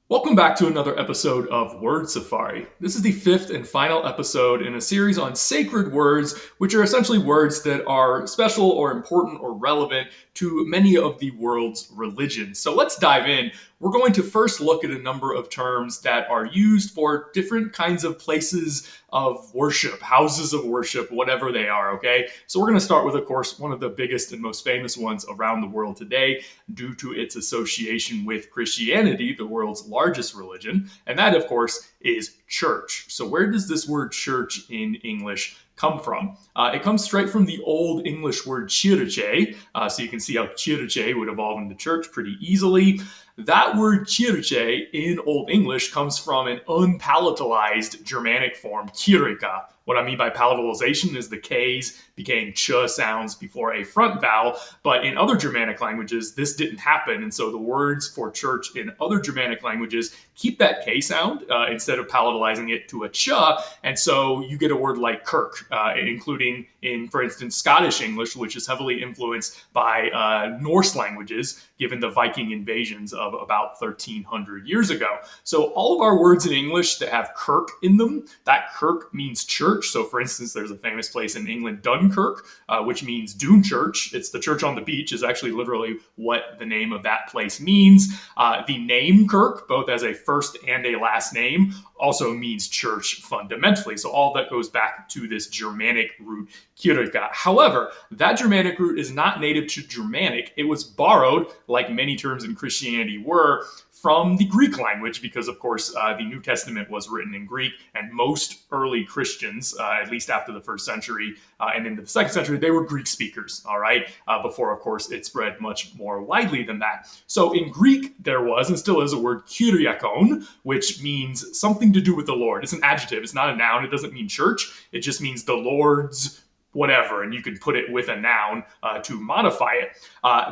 Welcome back to another episode of Word Safari. This is the fifth and final episode in a series on sacred words, which are essentially words that are special or important or relevant to many of the world's religions. So let's dive in. We're going to first look at a number of terms that are used for different kinds of places of worship, houses of worship, whatever they are, okay? So we're going to start with, of course, one of the biggest and most famous ones around the world today due to its association with Christianity, the world's largest religion, and that, of course, is church. So where does this word church in English come from? It comes straight from the Old English word kyrche, so you can see how kyrche would evolve into church pretty easily. That word kyrche in Old English comes from an unpalatalized Germanic form, kyrika. What I mean by palatalization is the K's became ch sounds before a front vowel, but in other Germanic languages, this didn't happen. And so the words for church in other Germanic languages keep that K sound instead of palatalizing it to a ch. And so you get a word like kirk, including in, for instance, Scottish English, which is heavily influenced by Norse languages, given the Viking invasions of about 1300 years ago. So all of our words in English that have kirk in them, that kirk means church. So for instance, there's a famous place in England, Dunkirk, which means dune church. It's the church on the beach is actually literally what the name of that place means. The name Kirk, both as a first and a last name, also means church fundamentally. So all that goes back to this Germanic root, kyrka. However, that Germanic root is not native to Germanic. It was borrowed, like many terms in Christianity were, from the Greek language, because of course the New Testament was written in Greek, and most early Christians, at least after the first century and into the second century, they were Greek speakers, all right, before of course it spread much more widely than that. So in Greek there was, and still is, a word kyriakon, which means something to do with the Lord. It's an adjective, it's not a noun, it doesn't mean church, it just means the Lord's whatever, and you can put it with a noun to modify it.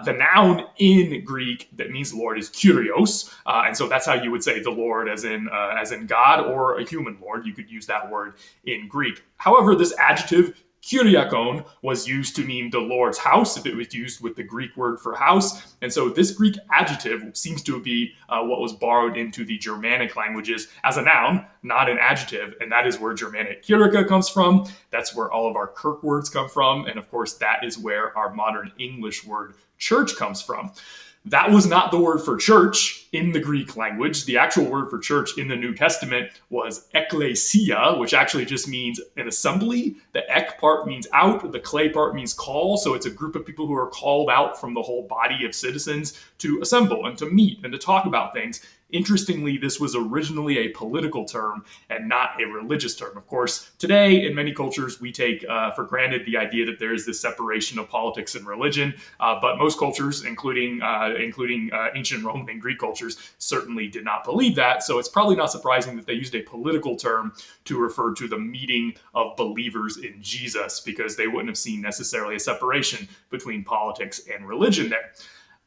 The noun in Greek that means Lord is kyrios, and so that's how you would say the Lord as in God, or a human Lord. You could use that word in Greek. However, this adjective kyriakon was used to mean the Lord's house if it was used with the Greek word for house. And so this Greek adjective seems to be what was borrowed into the Germanic languages as a noun, not an adjective. And that is where Germanic kyrika comes from. That's where all of our kirk words come from. And of course, that is where our modern English word church comes from. That was not the word for church in the Greek language. The actual word for church in the New Testament was ekklesia, which actually just means an assembly. The ek part means out, the clay part means call. So it's a group of people who are called out from the whole body of citizens to assemble and to meet and to talk about things. Interestingly, this was originally a political term and not a religious term. Of course, today in many cultures, we take for granted the idea that there is this separation of politics and religion, but most cultures, including ancient Roman and Greek cultures, certainly did not believe that. So it's probably not surprising that they used a political term to refer to the meeting of believers in Jesus, because they wouldn't have seen necessarily a separation between politics and religion there.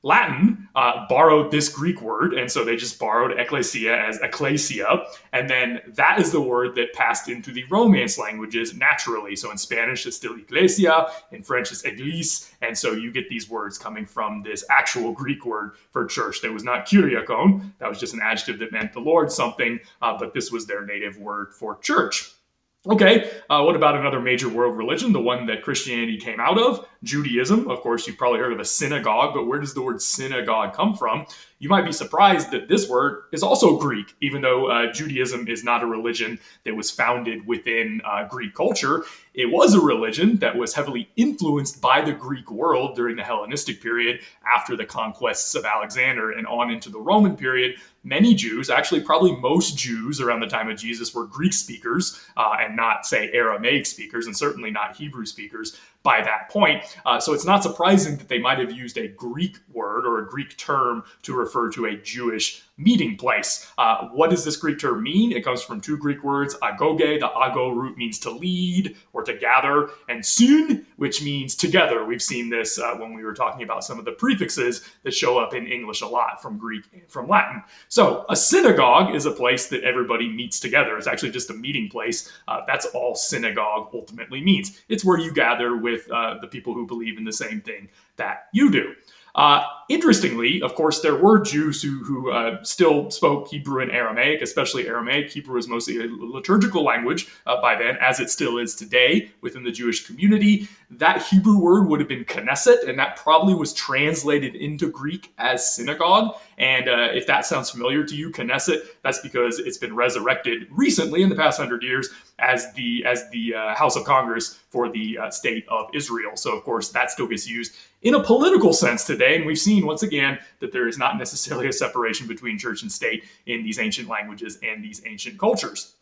Latin borrowed this Greek word, and so they just borrowed ecclesia as ecclesia, and then that is the word that passed into the Romance languages naturally. So in Spanish, it's still iglesia, in French, it's église, and so you get these words coming from this actual Greek word for church. That was not kyriakon, that was just an adjective that meant the Lord something, but this was their native word for church. Okay, what about another major world religion, the one that Christianity came out of? Judaism. Of course, you've probably heard of a synagogue, but where does the word synagogue come from? You might be surprised that this word is also Greek, even though Judaism is not a religion that was founded within Greek culture. It was a religion that was heavily influenced by the Greek world during the Hellenistic period after the conquests of Alexander and on into the Roman period. Many Jews, actually probably most Jews around the time of Jesus, were Greek speakers and not, say, Aramaic speakers, and certainly not Hebrew speakers by that point. So it's not surprising that they might have used a Greek word or a Greek term to refer to a Jewish meeting place. What does this Greek term mean? It comes from two Greek words, agoge, the ago root means to lead or to gather, and sun, which means together. We've seen this when we were talking about some of the prefixes that show up in English a lot from Greek and from Latin. So a synagogue is a place that everybody meets together. It's actually just a meeting place. That's all synagogue ultimately means. It's where you gather with the people who believe in the same thing that you do. Interestingly, of course, there were Jews who still spoke Hebrew and Aramaic, especially Aramaic. Hebrew was mostly a liturgical language by then, as it still is today within the Jewish community. That Hebrew word would have been Knesset, and that probably was translated into Greek as synagogue. And if that sounds familiar to you, Knesset, that's because it's been resurrected recently in the past 100 years as the House of Congress for the state of Israel. So, of course, that still gets used in a political sense today. And we've seen, once again, that there is not necessarily a separation between church and state in these ancient languages and these ancient cultures.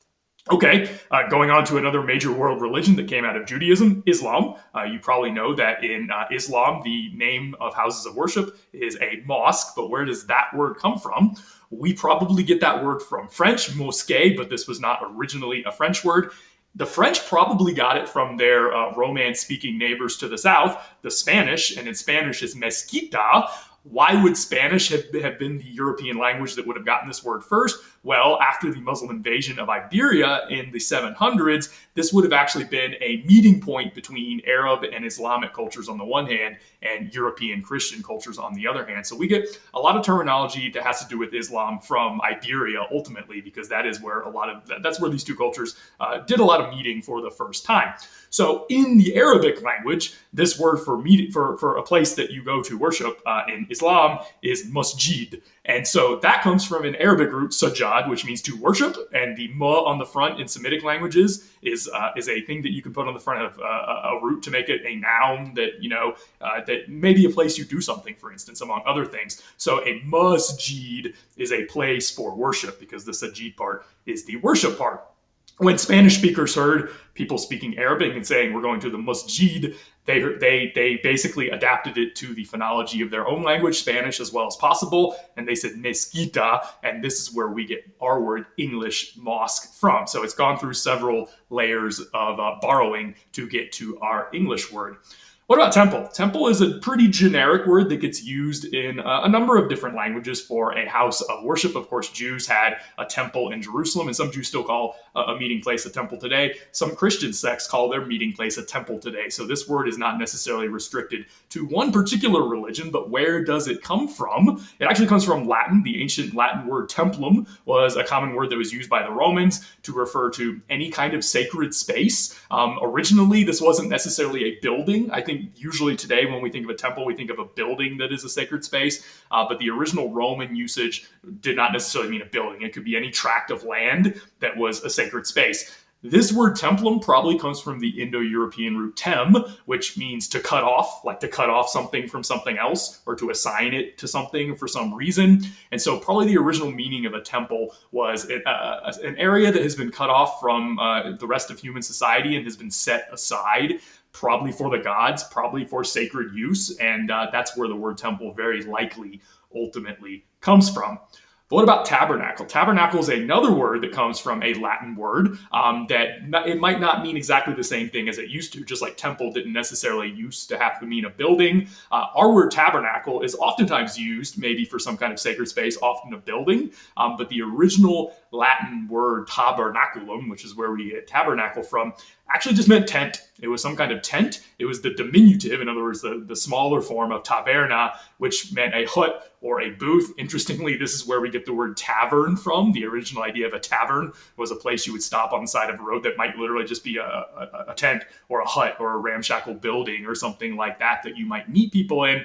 Okay, going on to another major world religion that came out of Judaism, Islam. You probably know that in Islam, the name of houses of worship is a mosque, but where does that word come from? We probably get that word from French, mosquée, but this was not originally a French word. The French probably got it from their Romance-speaking neighbors to the south, the Spanish, and in Spanish is mezquita. Why would Spanish have been the European language that would have gotten this word first? Well, after the Muslim invasion of Iberia in the 700s, this would have actually been a meeting point between Arab and Islamic cultures on the one hand and European Christian cultures on the other hand. So we get a lot of terminology that has to do with Islam from Iberia ultimately, because that is where that's where these two cultures did a lot of meeting for the first time. So in the Arabic language, this word for meeting, for a place that you go to worship in Islam is masjid. And so that comes from an Arabic root, sajad, which means to worship. And the ma on the front in Semitic languages is a thing that you can put on the front of a root to make it a noun that, that may be a place you do something, for instance, among other things. So a masjid is a place for worship because the sajid part is the worship part. When Spanish speakers heard people speaking Arabic and saying, we're going to the masjid, they basically adapted it to the phonology of their own language, Spanish, as well as possible. And they said mezquita, and this is where we get our word English mosque from. So it's gone through several layers of borrowing to get to our English word. What about temple? Temple is a pretty generic word that gets used in a number of different languages for a house of worship. Of course, Jews had a temple in Jerusalem, and some Jews still call a meeting place a temple today. Some Christian sects call their meeting place a temple today. So this word is not necessarily restricted to one particular religion, but where does it come from? It actually comes from Latin. The ancient Latin word templum was a common word that was used by the Romans to refer to any kind of sacred space. Originally, this wasn't necessarily a building. I think usually today when we think of a temple, we think of a building that is a sacred space, but the original Roman usage did not necessarily mean a building. It could be any tract of land that was a sacred space. This word templum probably comes from the Indo-European root tem, which means to cut off, like to cut off something from something else or to assign it to something for some reason. And so probably the original meaning of a temple was an area that has been cut off from the rest of human society and has been set aside, probably for the gods, probably for sacred use. And that's where the word temple very likely ultimately comes from. But what about tabernacle? Tabernacle is another word that comes from a Latin word it might not mean exactly the same thing as it used to, just like temple didn't necessarily used to have to mean a building. Our word tabernacle is oftentimes used maybe for some kind of sacred space, often a building, but the original Latin word tabernaculum, which is where we get tabernacle from, actually just meant tent. It was some kind of tent. It was the diminutive, in other words, the smaller form of taberna, which meant a hut or a booth. Interestingly, this is where we get the word tavern from. The original idea of a tavern was a place you would stop on the side of a road that might literally just be a tent or a hut or a ramshackle building or something like that you might meet people in.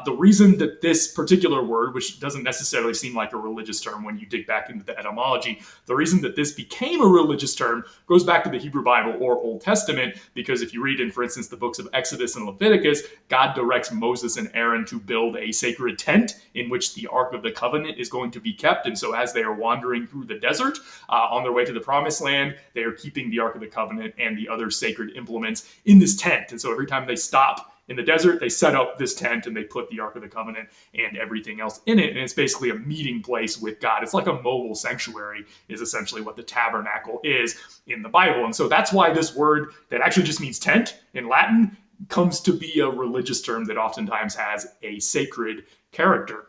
The reason that this particular word, which doesn't necessarily seem like a religious term when you dig back into the etymology, the reason that this became a religious term goes back to the Hebrew Bible or Old Testament, because if you read in, for instance, the books of Exodus and Leviticus, God directs Moses and Aaron to build a sacred tent in which the Ark of the Covenant is going to be kept. And so as they are wandering through the desert on their way to the Promised Land, they are keeping the Ark of the Covenant and the other sacred implements in this tent. And so every time they stop in the desert, they set up this tent and they put the Ark of the Covenant and everything else in it. And it's basically a meeting place with God. It's like a mobile sanctuary is essentially what the tabernacle is in the Bible. And so that's why this word that actually just means tent in Latin comes to be a religious term that oftentimes has a sacred character.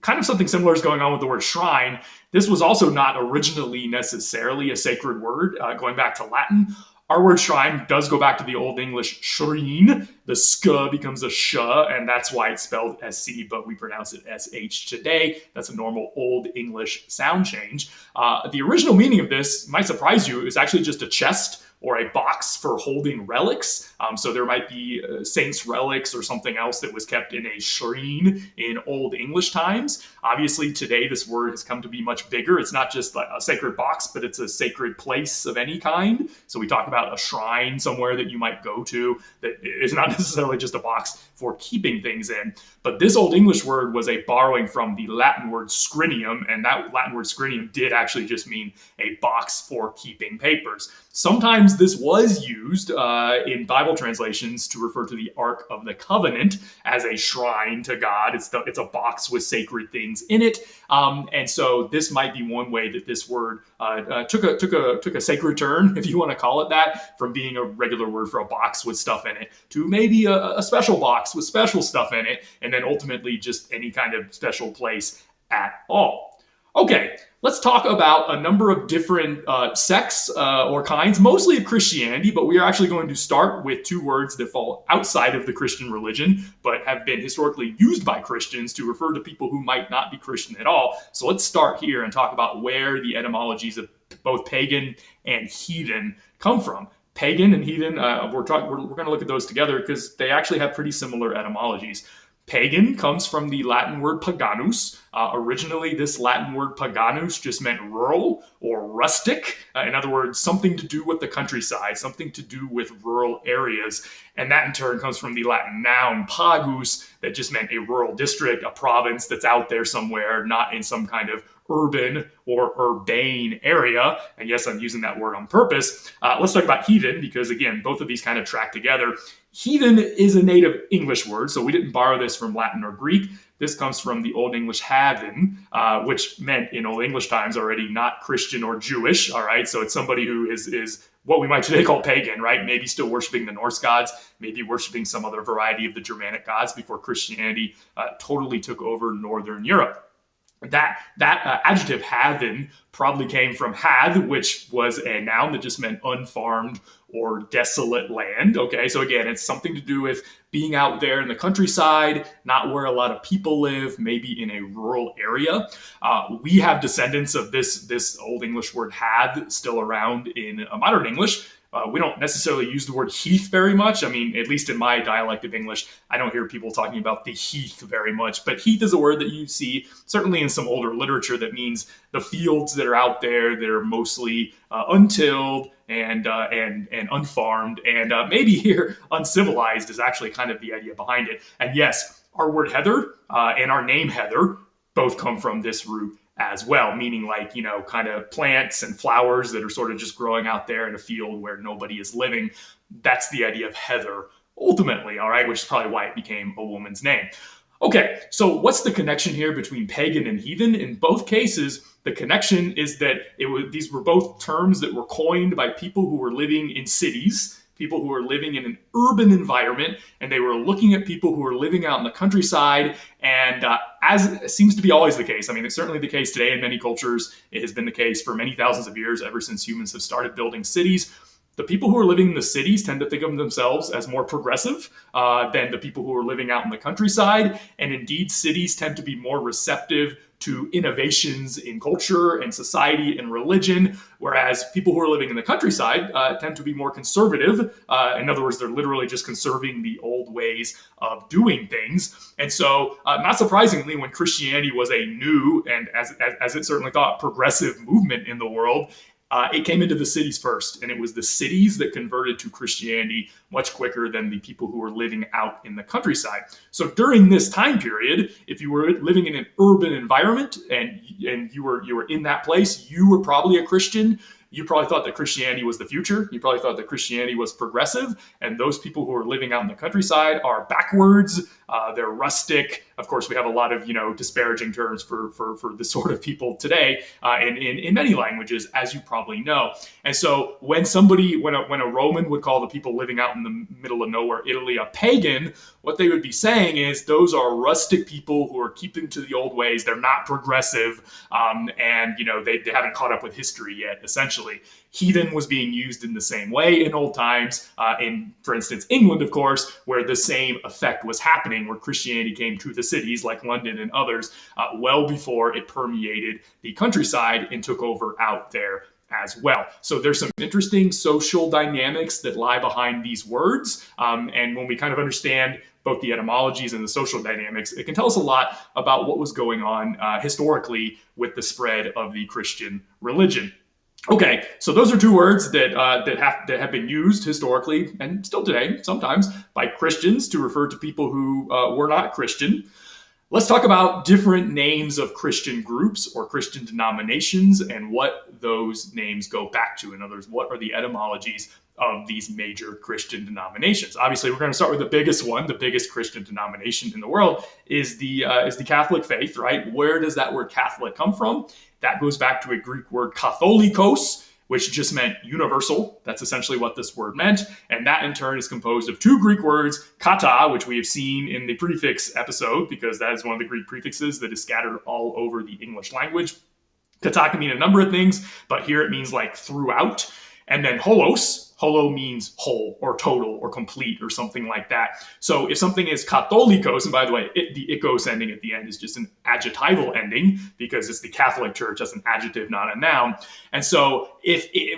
Kind of something similar is going on with the word shrine. This was also not originally necessarily a sacred word, going back to Latin. Our word shrine does go back to the Old English shrine. The sk becomes a sh, and that's why it's spelled sc, but we pronounce it sh today. That's a normal Old English sound change. The original meaning of this might surprise you. It was actually just a chest or a box for holding relics. So there might be saints' relics or something else that was kept in a shrine in Old English times. Obviously, today this word has come to be much bigger. It's not just a sacred box, but it's a sacred place of any kind. So we talk about a shrine somewhere that you might go to that is not necessarily just a box for keeping things in. But this Old English word was a borrowing from the Latin word scrinium, and that Latin word scrinium did actually just mean a box for keeping papers. Sometimes this was used in Bible translations to refer to the Ark of the Covenant as a shrine to God. It's a box with sacred things in it, and so this might be one way that this word took a sacred turn, if you want to call it that, from being a regular word for a box with stuff in it to maybe a special box with special stuff in it, and then ultimately just any kind of special place at all. Okay, let's talk about a number of different sects or kinds, mostly of Christianity, but we are actually going to start with two words that fall outside of the Christian religion, but have been historically used by Christians to refer to people who might not be Christian at all. So let's start here and talk about where the etymologies of both pagan and heathen come from. Pagan and heathen, we're going to look at those together because they actually have pretty similar etymologies. Pagan comes from the Latin word paganus. Originally, this Latin word paganus just meant rural or rustic. In other words, something to do with the countryside, something to do with rural areas. And that in turn comes from the Latin noun pagus, that just meant a rural district, a province that's out there somewhere, not in some kind of urban or urbane area. And yes, I'm using that word on purpose. Let's talk about heathen, because again, both of these kind of track together. Heathen is a native English word, so we didn't borrow this from Latin or Greek. This comes from the Old English heathen, which meant in Old English times already not Christian or Jewish, all right? So it's somebody who is what we might today call pagan, right? Maybe still worshiping the Norse gods, maybe worshiping some other variety of the Germanic gods before Christianity totally took over Northern Europe. That adjective heathen probably came from hath, which was a noun that just meant unfarmed or desolate land. Okay, so again, it's something to do with being out there in the countryside, not where a lot of people live, maybe in a rural area. We have descendants of this Old English word hath still around in modern English. We don't necessarily use the word heath very much. I mean, at least in my dialect of English, I don't hear people talking about the heath very much. But heath is a word that you see certainly in some older literature that means the fields that are out there that are mostly untilled and unfarmed, and maybe here uncivilized is actually kind of the idea behind it. And yes, our word heather and our name Heather both come from this root as well, meaning like, kind of plants and flowers that are sort of just growing out there in a field where nobody is living. That's the idea of heather ultimately, all right, which is probably why it became a woman's name. Okay, so what's the connection here between pagan and heathen? In both cases, the connection is that these were both terms that were coined by people who were living in cities, people who were living in an urban environment, and they were looking at people who were living out in the countryside. And as seems to be always the case, I mean, it's certainly the case today in many cultures. It has been the case for many thousands of years, ever since humans have started building cities. The people who are living in the cities tend to think of themselves as more progressive than the people who are living out in the countryside. And indeed, cities tend to be more receptive to innovations in culture and society and religion, whereas people who are living in the countryside tend to be more conservative. In other words, they're literally just conserving the old ways of doing things. And so, not surprisingly, when Christianity was a new, and as it certainly thought, progressive movement in the world, it came into the cities first, and it was the cities that converted to Christianity much quicker than the people who were living out in the countryside. So during this time period, if you were living in an urban environment and you were in that place, you were probably a Christian. You probably thought that Christianity was the future. You probably thought that Christianity was progressive, and those people who are living out in the countryside are backwards. they're rustic. Of course, we have a lot of disparaging terms for the sort of people today in many languages, as you probably know. And so when a Roman would call the people living out in the middle of nowhere Italy a pagan, what they would be saying is those are rustic people who are keeping to the old ways. They're not progressive, and they haven't caught up with history yet. Essentially, heathen was being used in the same way in old times. In, for instance, England, of course, where the same effect was happening, where Christianity came to the cities like London and others well before it permeated the countryside and took over out there as well. So there's some interesting social dynamics that lie behind these words. And when we kind of understand both the etymologies and the social dynamics, it can tell us a lot about what was going on historically with the spread of the Christian religion. Okay, so those are two words that have been used historically and still today sometimes by Christians to refer to people who were not Christian. Let's talk about different names of Christian groups or Christian denominations and what those names go back to. In other words, what are the etymologies of these major Christian denominations? Obviously, we're going to start with the biggest one. The biggest Christian denomination in the world is the Catholic faith, right? Where does that word Catholic come from? That goes back to a Greek word katholikos, which just meant universal. That's essentially what this word meant. And that in turn is composed of two Greek words, kata, which we have seen in the prefix episode, because that is one of the Greek prefixes that is scattered all over the English language. Kata can mean a number of things, but here it means like throughout. And then holos. Holo means whole or total or complete or something like that. So if something is katholikos, and by the way, the ikos ending at the end is just an adjectival ending because it's the Catholic Church, that's an adjective, not a noun. And so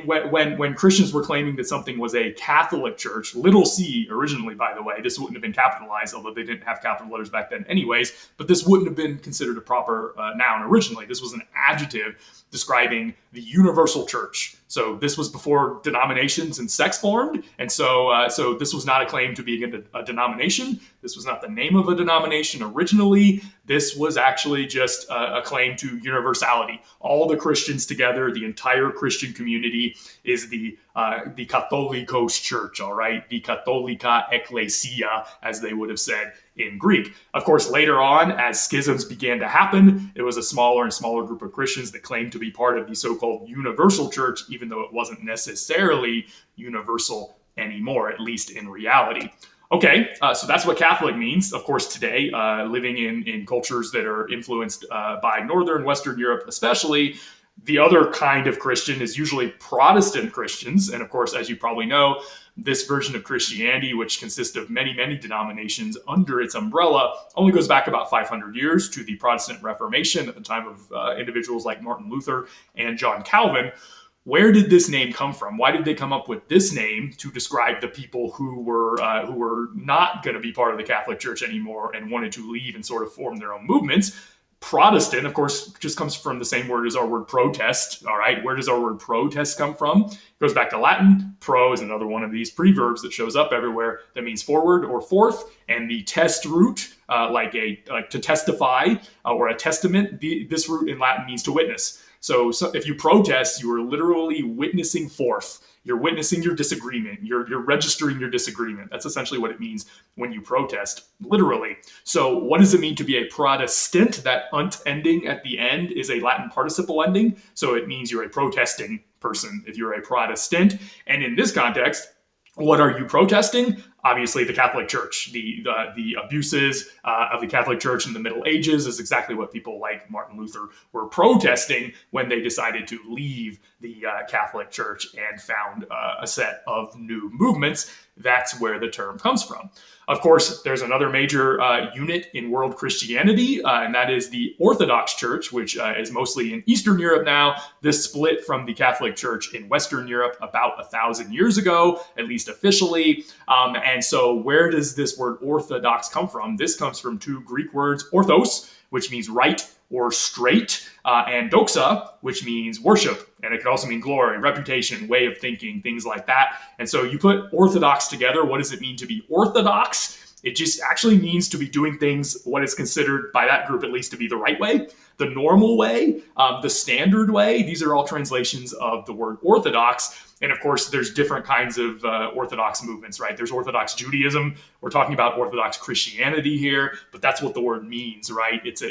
when Christians were claiming that something was a Catholic Church, little c originally, by the way, this wouldn't have been capitalized, although they didn't have capital letters back then anyways, but this wouldn't have been considered a proper noun originally. This was an adjective describing the universal church. So this was before denominations and sects formed, and so this was not a claim to being a denomination. This was not the name of a denomination originally. This was actually just a claim to universality. All the Christians together, the entire Christian community is the Catholicos Church, all right? The Catholica Ecclesia, as they would have said in Greek. Of course, later on, as schisms began to happen, it was a smaller and smaller group of Christians that claimed to be part of the so-called universal church, even though it wasn't necessarily universal anymore, at least in reality. Okay, so that's what Catholic means. Of course, today, living in cultures that are influenced by Northern, Western Europe especially, the other kind of Christian is usually Protestant Christians. And of course, as you probably know, this version of Christianity, which consists of many, many denominations under its umbrella, only goes back about 500 years to the Protestant Reformation at the time of individuals like Martin Luther and John Calvin. Where did this name come from? Why did they come up with this name to describe the people who were not going to be part of the Catholic Church anymore and wanted to leave and sort of form their own movements? Protestant, of course, just comes from the same word as our word protest. All right, where does our word protest come from? It goes back to Latin. Pro is another one of these preverbs that shows up everywhere that means forward or forth, and the test root, like to testify or a testament. This root in Latin means to witness. So if you protest, you are literally witnessing forth. You're witnessing your disagreement. You're registering your disagreement. That's essentially what it means when you protest, literally. So what does it mean to be a Protestant? That unt ending at the end is a Latin participle ending. So it means you're a protesting person if you're a Protestant. And in this context, what are you protesting? Obviously, the Catholic Church. The abuses of the Catholic Church in the Middle Ages is exactly what people like Martin Luther were protesting when they decided to leave the Catholic Church and found a set of new movements. That's where the term comes from. Of course, there's another major unit in world Christianity, and that is the Orthodox Church, which is mostly in Eastern Europe now. This split from the Catholic Church in Western Europe about 1,000 years ago, at least officially. And so where does this word Orthodox come from? This comes from two Greek words, orthos, which means right or straight, and doxa, which means worship. And it could also mean glory, reputation, way of thinking, things like that. And so you put orthodox together. What does it mean to be orthodox? It just actually means to be doing things what is considered by that group at least to be the right way, the normal way, the standard way. These are all translations of the word orthodox. And of course, there's different kinds of Orthodox movements, right? There's Orthodox Judaism. We're talking about Orthodox Christianity here, but that's what the word means, right? It's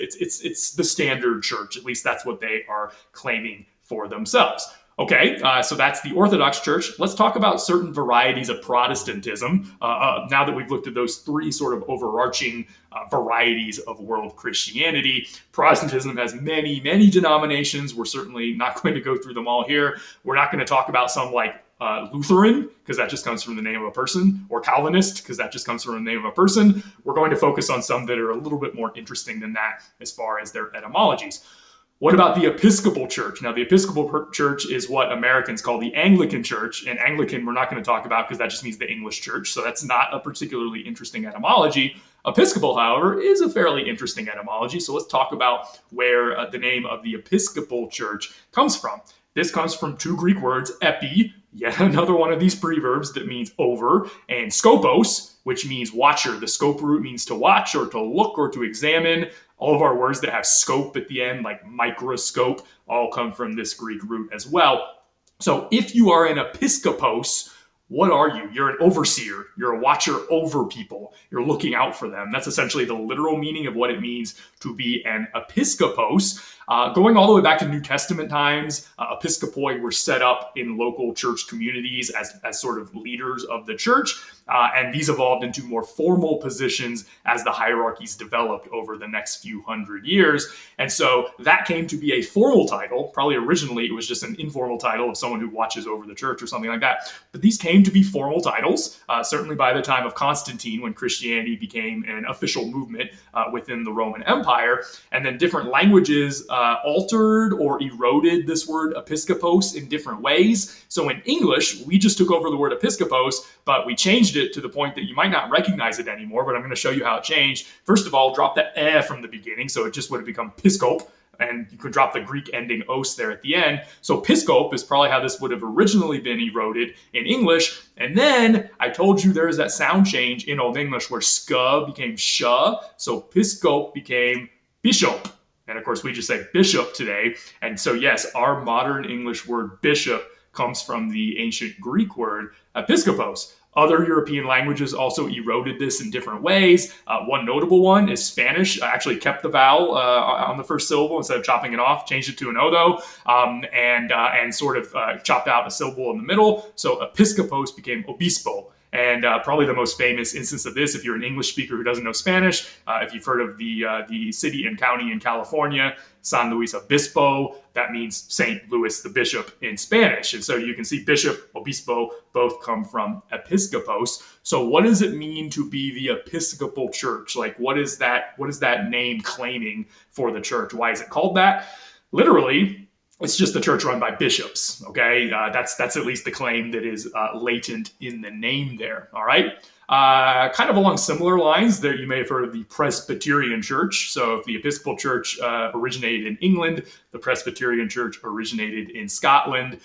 the standard church. At least that's what they are claiming for themselves. Okay, so that's the Orthodox Church. Let's talk about certain varieties of Protestantism. Now that we've looked at those three sort of overarching varieties of world Christianity, Protestantism has many, many denominations. We're certainly not going to go through them all here. We're not going to talk about some like Lutheran, because that just comes from the name of a person, or Calvinist, because that just comes from the name of a person. We're going to focus on some that are a little bit more interesting than that as far as their etymologies. What about the Episcopal Church? Now, the Episcopal Church is what Americans call the Anglican Church, and Anglican we're not going to talk about because that just means the English Church, so that's not a particularly interesting etymology. Episcopal, however, is a fairly interesting etymology, so let's talk about where the name of the Episcopal Church comes from. This comes from two Greek words, epi, yet another one of these preverbs that means over, and skopos, which means watcher. The scope root means to watch or to look or to examine. All of our words that have scope at the end, like microscope, all come from this Greek root as well. So if you are an episkopos, what are you? You're an overseer. You're a watcher over people. You're looking out for them. That's essentially the literal meaning of what it means to be an episkopos. Going all the way back to New Testament times, episcopoi were set up in local church communities as sort of leaders of the church, and these evolved into more formal positions as the hierarchies developed over the next few hundred years. And so that came to be a formal title. Probably originally it was just an informal title of someone who watches over the church or something like that. But these came to be formal titles, certainly by the time of Constantine, when Christianity became an official movement within the Roman Empire. And then different languages altered or eroded this word episkopos in different ways. So in English, we just took over the word episkopos, but we changed it to the point that you might not recognize it anymore, but I'm going to show you how it changed. First of all, drop the e from the beginning, so it just would have become piskop, and you could drop the Greek ending os there at the end. So piskop is probably how this would have originally been eroded in English. And then I told you there is that sound change in Old English where sk became sh, so piskop became bishop. And of course, we just say bishop today. And so yes, our modern English word bishop comes from the ancient Greek word episkopos. Other European languages also eroded this in different ways. One notable one is Spanish. I actually kept the vowel on the first syllable instead of chopping it off, changed it to an O though, and sort of chopped out a syllable in the middle. So episcopos became obispo. And probably the most famous instance of this, if you're an English speaker who doesn't know Spanish, if you've heard of the city and county in California, San Luis Obispo, that means St. Louis the Bishop in Spanish. And so you can see bishop, obispo, both come from episkopos. So what does it mean to be the Episcopal Church? Like, what is that name claiming for the church? Why is it called that? Literally, it's just the church run by bishops, okay? That's at least the claim that is latent in the name there, all right? Kind of along similar lines, there you may have heard of the Presbyterian Church. So if the Episcopal Church originated in England, the Presbyterian Church originated in Scotland.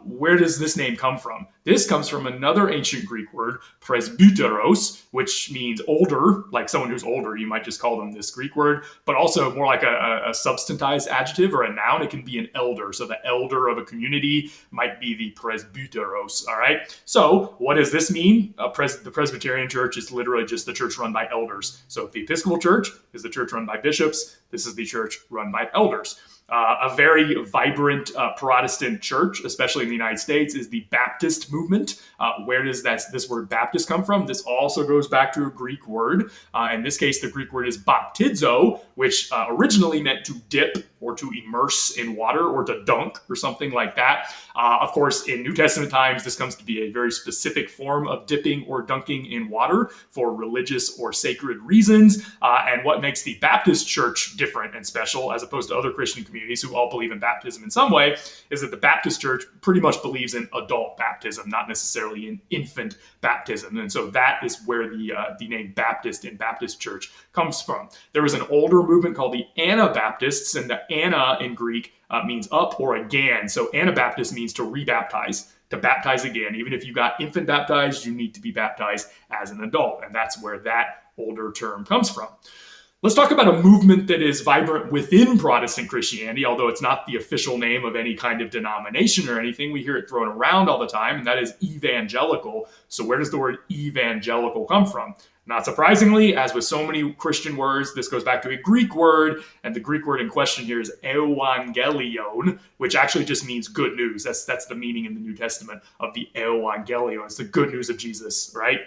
Where does this name come from? This comes from another ancient Greek word, presbyteros, which means older, like someone who's older. You might just call them this Greek word, but also more like a substantized adjective or a noun. It can be an elder. So the elder of a community might be the presbyteros, all right? So what does this mean? The Presbyterian Church is literally just the church run by elders. So if the Episcopal Church is the church run by bishops, this is the church run by elders. A very vibrant Protestant church, especially in the United States, is the Baptist movement. Where does this word Baptist come from? This also goes back to a Greek word. In this case, the Greek word is baptizo, which originally meant to dip or to immerse in water or to dunk or something like that. Of course, in New Testament times, this comes to be a very specific form of dipping or dunking in water for religious or sacred reasons. And what makes the Baptist church different and special as opposed to other Christian communities who all believe in baptism in some way is that the Baptist church pretty much believes in adult baptism, not necessarily in infant baptism. And so that is where the name Baptist in Baptist church comes from. There was an older movement called the Anabaptists, and the Ana in Greek means up or again. So Anabaptist means to rebaptize. to baptize again. Even if you got infant baptized, you need to be baptized as an adult. And that's where that older term comes from. Let's talk about a movement that is vibrant within Protestant Christianity, although it's not the official name of any kind of denomination or anything. We hear it thrown around all the time, and that is evangelical. So where does the word evangelical come from? Not surprisingly, as with so many Christian words, this goes back to a Greek word, and the Greek word in question here is euangelion, which actually just means good news. That's the meaning in the New Testament of the euangelion. It's the good news of Jesus, right?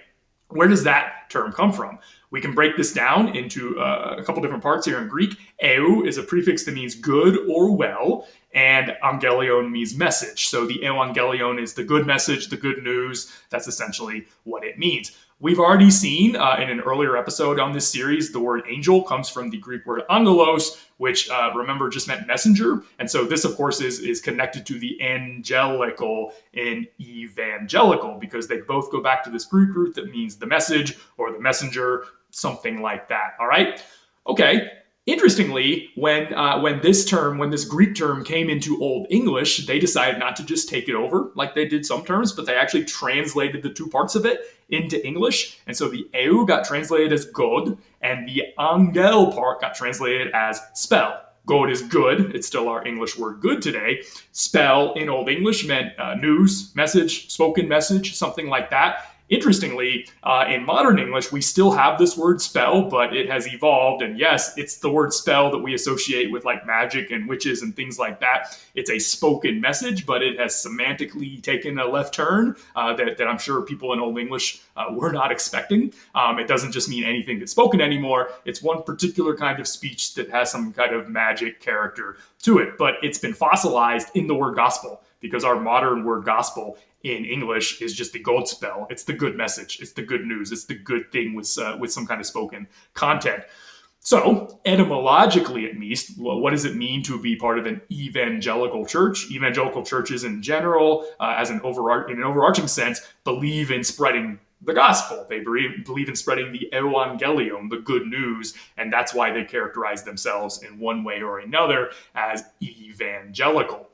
Where does that term come from? We can break this down into a couple different parts here in Greek. Eu is a prefix that means good or well, and angelion means message. So the evangelion is the good message, the good news. That's essentially what it means. We've already seen in an earlier episode on this series, the word angel comes from the Greek word angelos, which remember just meant messenger. And so this, of course, is connected to the angelical in evangelical, because they both go back to this Greek root that means the message or the messenger, something like that. All right. Okay. Interestingly, when this Greek term came into Old English, they decided not to just take it over like they did some terms, but they actually translated the two parts of it into English. And so the eu got translated as God, and the angel part got translated as spell. God is good. It's still our English word good today. Spell in Old English meant news, message, spoken message, something like that. Interestingly, in modern English, we still have this word spell, but it has evolved. And yes, it's the word spell that we associate with like magic and witches and things like that. It's a spoken message, but it has semantically taken a left turn that I'm sure people in Old English were not expecting. It doesn't just mean anything that's spoken anymore. It's one particular kind of speech that has some kind of magic character to it. But it's been fossilized in the word gospel, because our modern word gospel in English is just the God spell. It's the good message. It's the good news. It's the good thing with some kind of spoken content. So, etymologically at least, what does it mean to be part of an evangelical church? Evangelical churches in general, in an overarching sense, believe in spreading the gospel. They believe in spreading the evangelion, the good news, and that's why they characterize themselves in one way or another as evangelical.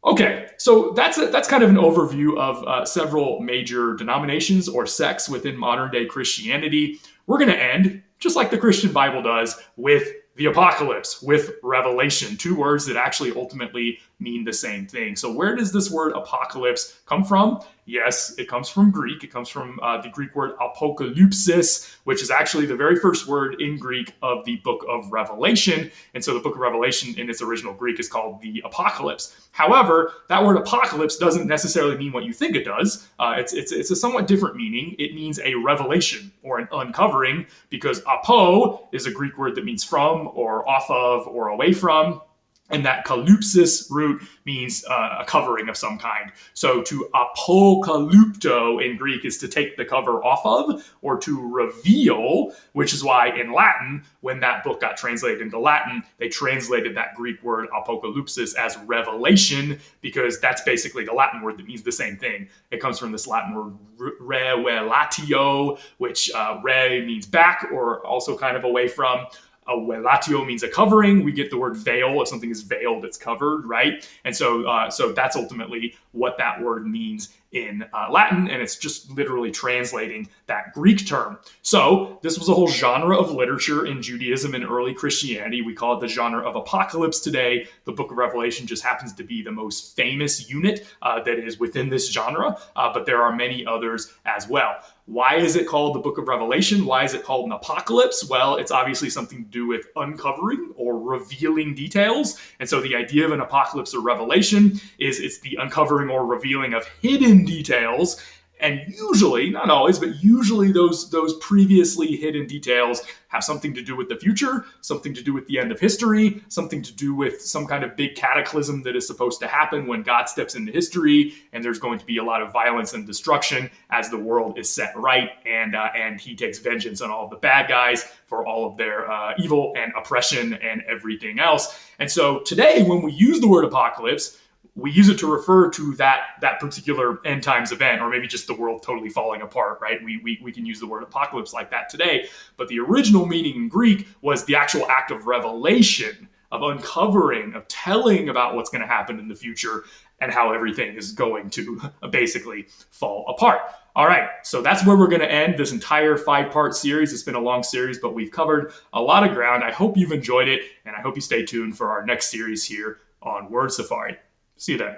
Okay, so that's kind of an overview of several major denominations or sects within modern day Christianity. We're going to end, just like the Christian Bible does, with the apocalypse, with Revelation, two words that actually ultimately mean the same thing. So where does this word apocalypse come from? Yes, it comes from Greek. It comes from the Greek word apokalypsis, which is actually the very first word in Greek of the book of Revelation. And so the book of Revelation in its original Greek is called the Apocalypse. However, that word apocalypse doesn't necessarily mean what you think it does. It's a somewhat different meaning. It means a revelation or an uncovering, because apo is a Greek word that means from or off of or away from. And that kalypsis root means a covering of some kind. So to apokalypto in Greek is to take the cover off of, or to reveal, which is why in Latin, when that book got translated into Latin, they translated that Greek word apokalypsis as revelation, because that's basically the Latin word that means the same thing. It comes from this Latin word revelatio, which re means back or also kind of away from. A velatio means a covering. We get the word veil. If something is veiled, it's covered, right? And so that's ultimately what that word means in Latin, and it's just literally translating that Greek term. So this was a whole genre of literature in Judaism and early Christianity. We call it the genre of apocalypse today. The book of Revelation just happens to be the most famous unit that is within this genre, but there are many others as well. Why is it called the book of Revelation? Why is it called an apocalypse? Well, it's obviously something to do with uncovering or revealing details. And so the idea of an apocalypse or revelation is it's the uncovering or revealing of hidden details. And usually, not always, but usually those previously hidden details have something to do with the future, something to do with the end of history, something to do with some kind of big cataclysm that is supposed to happen when God steps into history, and there's going to be a lot of violence and destruction as the world is set right, and he takes vengeance on all of the bad guys for all of their evil and oppression and everything else. And so today, when we use the word apocalypse, we use it to refer to that particular end times event, or maybe just the world totally falling apart, right? We can use the word apocalypse like that today, but the original meaning in Greek was the actual act of revelation of uncovering, of telling about what's going to happen in the future and how everything is going to basically fall apart. All right, so that's where we're going to end this entire 5-part series. It's been a long series, but we've covered a lot of ground. I hope you've enjoyed it, and I hope you stay tuned for our next series here on Word Safari. See you then.